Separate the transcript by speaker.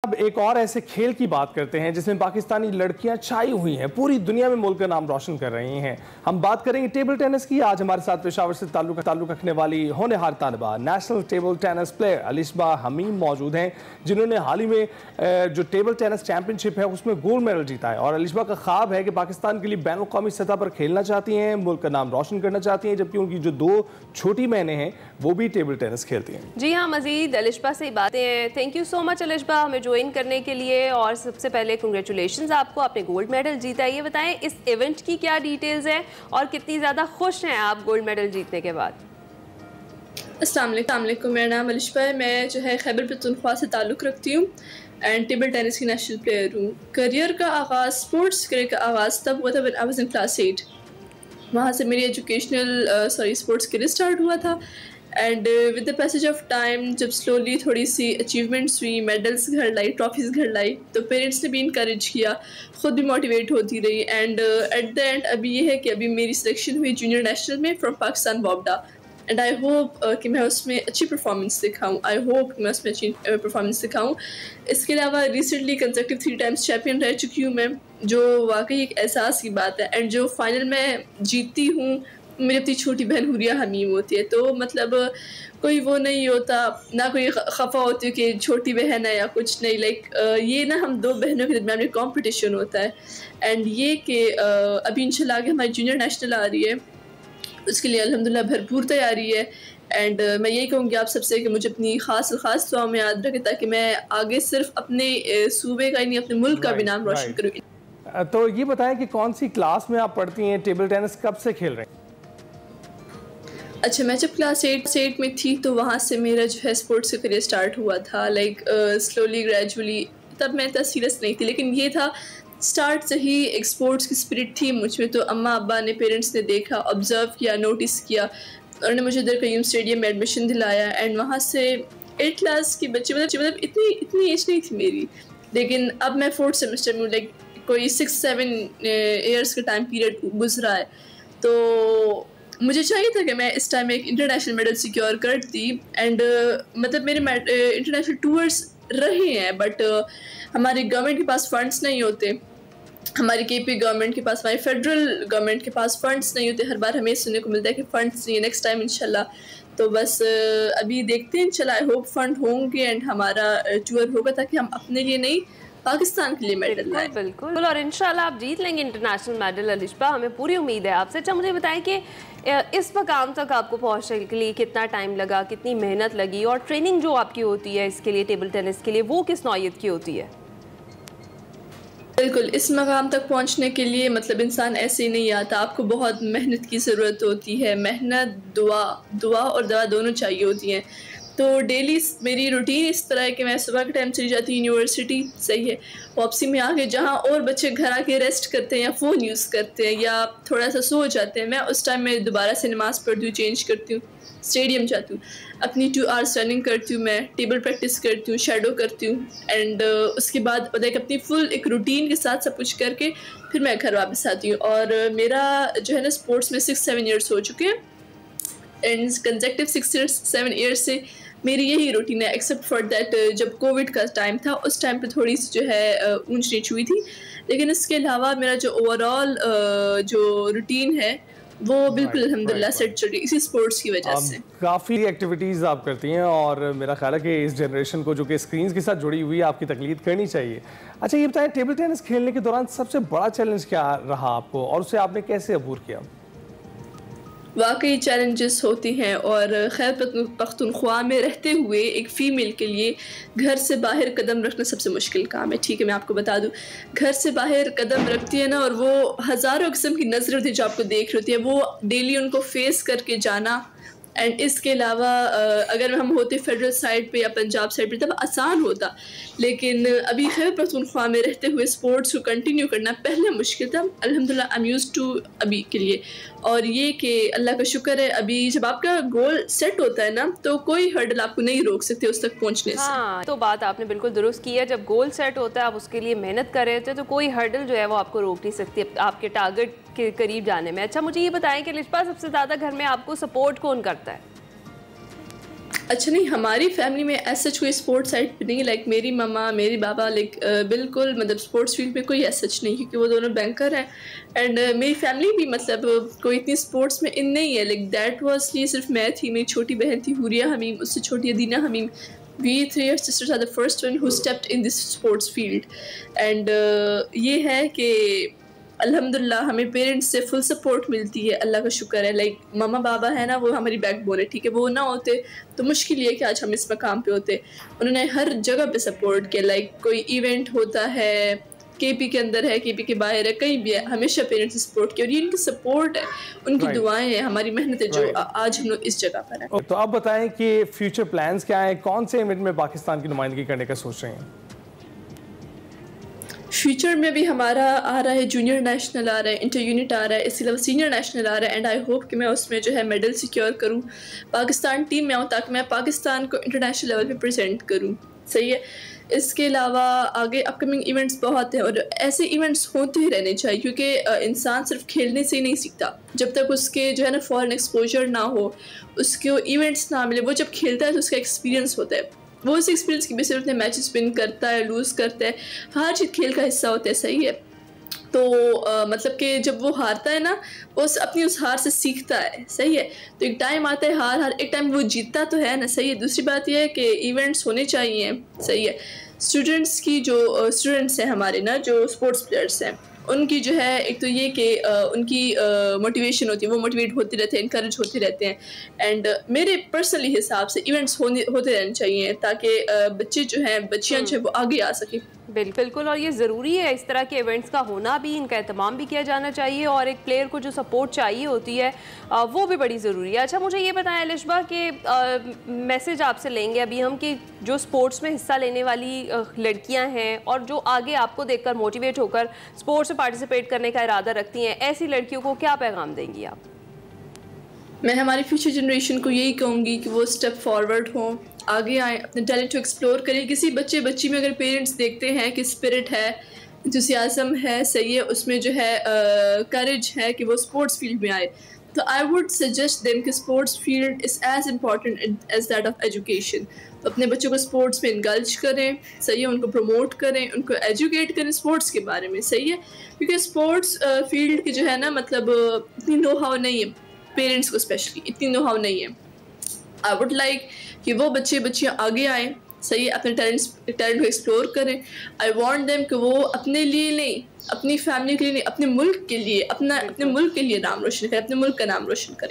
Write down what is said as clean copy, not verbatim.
Speaker 1: अब एक और ऐसे खेल की बात करते हैं जिसमें पाकिस्तानी लड़कियां छाई हुई हैं, पूरी दुनिया में मुल्क का नाम रोशन कर रही हैं। हम बात करेंगे टेबल टेनिस की। आज हमारे साथ पेशावर से ताल्लुक रखने वाली होनहार तालिबा national table tennis player Alishba Hamim मौजूद हैं, जिन्होंने हाल ही में जो टेबल टेनिस चैंपियनशिप है उसमें गोल्ड मेडल जीता है। और अलिशबा का ख्वाब है कि पाकिस्तान के लिए बैन अवी सतह पर खेलना चाहती हैं, मुल्क का नाम रोशन करना चाहती हैं, जबकि उनकी जो दो छोटी बहनें हैं वो भी टेबल टेनिस खेलती हैं।
Speaker 2: जी हाँ, मजीद अलिशबा से बातें हैं। Thank you so much Alishba हमें ज्वाइन करने के लिए। और सबसे पहले कंग्रेचुलेशंस आपको, आपने गोल्ड मेडल जीता है। ये बताएं इस इवेंट की क्या डिटेल्स हैं और कितनी ज़्यादा खुश हैं आप गोल्ड मेडल जीतने के बाद?
Speaker 3: अस्सलाम वालेकुम, मेरा नाम अलिशबा है। मैं जो है खैबर पख्तूनख्वा से ताल्लुक़ रखती हूँ एंड टेबल टेनिस की नेशनल प्लेयर हूँ। करियर का आगाज़, स्पोर्ट्स करियर का आगाज़ तब हुआ था when I was in class 8। वहाँ से मेरी स्पोर्ट्स करियर स्टार्ट हुआ था। And with the passage of time जब स्लोली थोड़ी सी अचीवमेंट्स हुई, मेडल्स घर लाई, ट्रॉफीज़ घर लाई, तो पेरेंट्स ने भी इनकरेज किया, ख़ुद भी मोटिवेट होती रही। एंड एट द एंड अभी ये है कि अभी मेरी सिलेक्शन हुई जूनियर नेशनल में फ्रॉम पाकिस्तान वॉबडा। एंड आई होप कि मैं उसमें अच्छी परफॉर्मेंस दिखाऊँ। इसके अलावा रिसेंटली कंसेक्टिव 3 टाइम्स चैम्पियन रह चुकी हूँ मैं, जो वाकई एक एहसास की बात है। एंड जो फाइनल में जीतती हूँ मेरी अपनी छोटी बहन हुरिया हमीम होती है, तो मतलब कोई वो नहीं होता, ना कोई खफा होती है कि छोटी बहन है या कुछ नहीं। ये ना हम दो बहनों के दरमियान में कंपटीशन होता है। एंड ये कि अभी इंशाल्लाह आगे हमारी जूनियर नेशनल आ रही है, उसके लिए अल्हम्दुलिल्लाह भरपूर तैयारी है। एंड मैं यही कहूँगी आप सबसे कि मुझे अपनी ख़ास दुआ में याद रखें, ताकि मैं आगे सिर्फ अपने सूबे का ही नहीं, अपने मुल्क का भी नाम रोशन करूँ।
Speaker 1: तो ये बताएं कि कौन सी क्लास में आप पढ़ती हैं, टेबल टेनिस कब से खेल रहे हैं?
Speaker 3: अच्छा, मैं जब क्लास 8 में थी तो वहाँ से मेरा जो है स्पोर्ट्स का करियर स्टार्ट हुआ था। स्लोली ग्रेजुअली, तब मैं इतना सीरियस नहीं थी, लेकिन ये था स्टार्ट से ही एक स्पोर्ट्स की स्पिरिट थी मुझ में। तो अम्मा अब्बा ने, पेरेंट्स ने देखा, ऑब्ज़र्व किया, नोटिस किया, और ने मुझे इधर कयूम स्टेडियम में एडमिशन दिलाया। एंड वहाँ से 8 क्लास की बच्ची, मतलब इतनी एज नहीं थी मेरी, लेकिन अब मैं 4th सेमेस्टर में हूँ। कोई 6-7 ईयर्स का टाइम पीरियड गुजरा है, तो मुझे चाहिए था कि मैं इस टाइम एक इंटरनेशनल मेडल सिक्योर करती। एंड मतलब मेरे इंटरनेशनल टूर्स रहे हैं, बट हमारी गवर्नमेंट के पास फंड्स नहीं होते, हमारी केपी गवर्नमेंट के पास, हमारी फेडरल गवर्नमेंट के पास फंड्स नहीं होते। हर बार हमें सुनने को मिलता है कि फंड्स नहीं है, नेक्स्ट टाइम इंशाल्लाह। तो बस अभी देखते हैं, इंशाल्लाह आई होप फंड होंगे एंड हमारा टूर होगा, ताकि हम अपने लिए नहीं पाकिस्तान के लिए मेडल लाएं।
Speaker 2: बिल्कुल, और इंशाल्लाह आप जीत लेंगे इंटरनेशनल मेडल अलिशबा, हमें पूरी उम्मीद है आपसे। अच्छा, मुझे बताएं कि इस मकाम तक आपको पहुंचने के लिए कितना टाइम लगा, कितनी मेहनत लगी, और ट्रेनिंग जो आपकी होती है इसके लिए, टेबल टेनिस के लिए, वो किस नौइयत की होती है?
Speaker 3: बिल्कुल, इस मकाम तक पहुंचने के लिए मतलब इंसान ऐसे ही नहीं आता, आपको बहुत मेहनत की ज़रूरत होती है। मेहनत, दुआ और दवा दोनों चाहिए होती हैं। तो डेली मेरी रूटीन इस तरह है कि मैं सुबह के टाइम चली जाती हूँ यूनिवर्सिटी, सही है, वापसी में आके जहाँ और बच्चे घर आके रेस्ट करते हैं या फ़ोन यूज़ करते हैं या थोड़ा सा सो जाते हैं, मैं उस टाइम में दोबारा से नमाज़ पढ़ती हूँ, चेंज करती हूँ, स्टेडियम जाती हूँ, अपनी 2 आवर्स रनिंग करती हूँ, मैं टेबल प्रैक्टिस करती हूँ, शैडो करती हूँ। एंड उसके बाद अपनी फुल एक रूटीन के साथ सब कुछ करके फिर मैं घर वापस आती हूँ। और मेरा जो है ना स्पोर्ट्स में 6-7 ईयर्स हो चुके हैं, एंड कंसेक्टिव 6-7 ईयर्स से मेरी यही रूटीन है, एक्सेप्ट फॉर दैट जब कोविड का टाइम था उस टाइम पे थोड़ी सी जो है ऊंच नीच हुई थी, लेकिन इसके अलावा मेरा जो ओवरऑल जो रूटीन है वो बिल्कुल अल्हम्दुलिल्लाह सेट चल रही, इसी स्पोर्ट्स की वजह से।
Speaker 1: काफ़ी एक्टिविटीज़ आप करती हैं, और मेरा ख्याल है कि इस जनरेशन को जो कि स्क्रीन के साथ जुड़ी हुई है, आपकी तकलीद करनी चाहिए। अच्छा, ये बताएं टेबल टेनिस खेलने के दौरान सबसे बड़ा चैलेंज क्या रहा आपको, और उसे आपने कैसे अबूर किया?
Speaker 3: वाकई चैलेंजेस होती हैं, और खैबर पख्तूनख्वा में रहते हुए एक फ़ीमेल के लिए घर से बाहर कदम रखना सबसे मुश्किल काम है। ठीक है, मैं आपको बता दूं, घर से बाहर कदम रखती है ना, और वो हज़ारों किस्म की नज़र होती है जो आपको देख रही होती है, वो डेली उनको फेस करके जाना। एंड इसके अलावा अगर हम होते फेडरल साइड पे या पंजाब साइड पे तब आसान होता, लेकिन अभी खैबर पख्तूनख्वा में रहते हुए स्पोर्ट्स को कंटिन्यू करना पहले मुश्किल था। अल्हम्दुलिल्लाह आई एम यूज्ड टू अभी के लिए, और ये कि अल्लाह का शुक्र है, अभी जब आपका गोल सेट होता है ना, तो कोई हर्डल आपको नहीं रोक सकते उस तक पहुंचने से।
Speaker 2: हाँ, तो बात आपने बिल्कुल दुरुस्त की है। जब गोल सेट होता है, आप उसके लिए मेहनत कर रहे होते हैं, तो कोई हर्डल जो है वो आपको रोक नहीं सकती आपके टारगेट के करीब जाने में। अच्छा, मुझे ये बताएं कि अलिशबा सबसे ज़्यादा घर में आपको सपोर्ट कौन करता है?
Speaker 3: अच्छा नहीं, हमारी फैमिली में ऐसा कोई स्पोर्ट्स साइड पे नहीं, लाइक मेरी मम्मा मेरी बाबा लाइक बिल्कुल मतलब स्पोर्ट्स फील्ड में कोई ऐसा नहीं, क्योंकि वो दोनों बैंकर हैं। एंड मेरी फैमिली भी मतलब कोई इतनी स्पोर्ट्स में इन नहीं है, लाइक दैट वाज लिए सिर्फ मैं थी, मेरी छोटी बहन थी हुरिया हमीम, उससे छोटी अदीना Hamim. We three sisters are the first one who stepped in this sports field. And ये है कि अल्हम्दुलिल्लाह हमें पेरेंट्स से फुल सपोर्ट मिलती है, अल्लाह का शुक्र है। लाइक मम्मा बाबा है ना, वो हमारी बैकबोन है, ठीक है। वो ना होते तो मुश्किल ये कि आज हम इस मकाम पे होते। उन्होंने हर जगह पे सपोर्ट किया, लाइक कोई इवेंट होता है, केपी के अंदर है, केपी के बाहर है, कहीं भी है, हमेशा पेरेंट्स ने सपोर्ट किया। और ये इनकी सपोर्ट है, उनकी दुआएं हैं, हमारी मेहनत है जो आज हम लोग इस जगह पर है।
Speaker 1: तो आप बताएं कि फ्यूचर प्लान्स क्या हैं, कौन से इवेंट में पाकिस्तान की नुमाइंदगी करने का सोच रहे हैं?
Speaker 3: फ्यूचर में भी हमारा आ रहा है जूनियर नेशनल आ रहा है, इंटर यूनिट आ रहा है, इसके अलावा सीनियर नेशनल आ रहा है। एंड आई होप कि मैं उसमें जो है मेडल सिक्योर करूं, पाकिस्तान टीम में आऊं, ताकि मैं पाकिस्तान को इंटरनेशनल लेवल पे प्रेजेंट करूं। सही है। इसके अलावा आगे अपकमिंग इवेंट्स बहुत हैं, और ऐसे इवेंट्स होते ही रहने चाहिए, क्योंकि इंसान सिर्फ खेलने से ही नहीं सीखता। जब तक उसके जो है ना फॉरेन एक्सपोजर ना हो, उसके इवेंट्स ना मिले, वो जब खेलता है तो उसका एक्सपीरियंस होता है। वो उस एक्सपीरियंस की बेसिस पे मैचेस विन करता है, लूज़ करता है, हर चीज़ खेल का हिस्सा होता है। सही है। तो मतलब कि जब वो हारता है ना, वो अपनी उस हार से सीखता है। सही है। तो एक टाइम आता है हार एक टाइम वो जीतता तो है ना। सही है। दूसरी बात यह है कि इवेंट्स होने चाहिए। सही है। स्टूडेंट्स की जो स्टूडेंट्स हैं हमारे ना, जो स्पोर्ट्स प्लेयर्स हैं, उनकी जो है एक तो ये कि उनकी मोटिवेशन होती है, वो मोटिवेट होते रहते हैं, इनकरेज होते रहते हैं। एंड मेरे पर्सनली हिसाब से इवेंट्स होते रहने चाहिए, ताकि बच्चे जो हैं, बच्चियाँ जो है वो आगे आ सकें।
Speaker 2: बिल्कुल, और ये ज़रूरी है इस तरह के इवेंट्स का होना भी, इनका एहतमाम भी किया जाना चाहिए, और एक प्लेयर को जो सपोर्ट चाहिए होती है वो भी बड़ी ज़रूरी है। अच्छा, मुझे ये बताएं लिशबा कि मैसेज आपसे लेंगे अभी हम कि जो स्पोर्ट्स में हिस्सा लेने वाली लड़कियां हैं और जो आगे आपको देखकर मोटिवेट होकर स्पोर्ट्स में पार्टिसिपेट करने का इरादा रखती हैं, ऐसी लड़कियों को क्या पैगाम देंगी आप?
Speaker 3: मैं हमारी फ्यूचर जनरेशन को यही कहूँगी कि वो स्टेप फॉरवर्ड हों, आगे आए, अपने टैलेंट को एक्सप्लोर करें। किसी बच्ची में अगर पेरेंट्स देखते हैं कि स्पिरिट है, इंथुसियाज़म है, सही है, उसमें जो है करेज है कि वो स्पोर्ट्स फील्ड में आए, तो आई वुड सजेस्ट देम कि sports field is as important as that of education. तो अपने बच्चों को स्पोर्ट्स में इंगल्ज करें। सही है। उनको प्रमोट करें, उनको एजुकेट करें स्पोर्ट्स के बारे में। सही है। क्योंकि स्पोर्ट्स फील्ड की जो है ना, मतलब इतनी नो हाउ नहीं है, पेरेंट्स को स्पेशली इतनी नो हाउ नहीं है। आई वुड लाइक कि वो बच्चियाँ आगे आएँ। सही है। अपने टैलेंट को एक्सप्लोर करें। आई वांट देम कि वो अपने लिए नहीं, अपनी फैमिली के लिए नहीं, अपने मुल्क के लिए, अपने मुल्क के लिए नाम रोशन करें, अपने मुल्क का नाम रोशन करें।